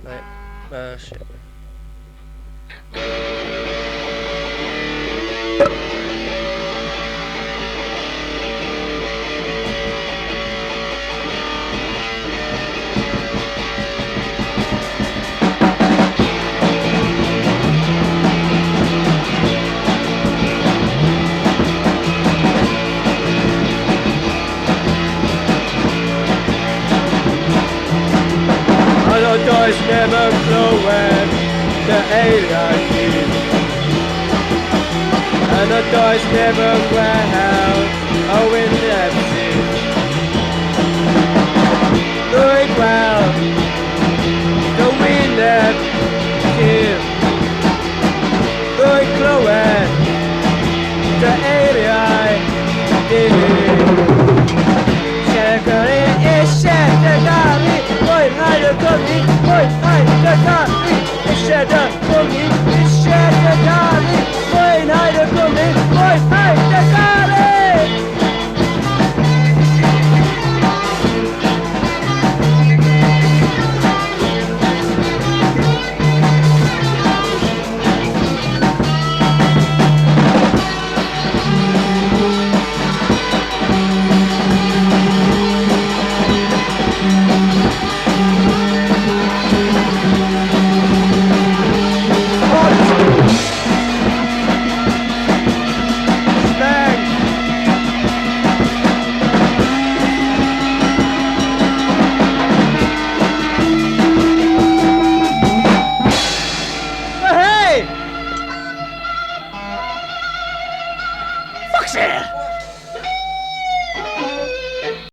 Nej, shit. Other doors never close the area keys. And the doors never went out, oh in empty. Doing well, the wind left here. Doing close the area keys. Shaking is shaking me. Oi, hide the coming. Oi, hide the coming. It's shadow coming. It's shadow coming. Oi, hide the coming.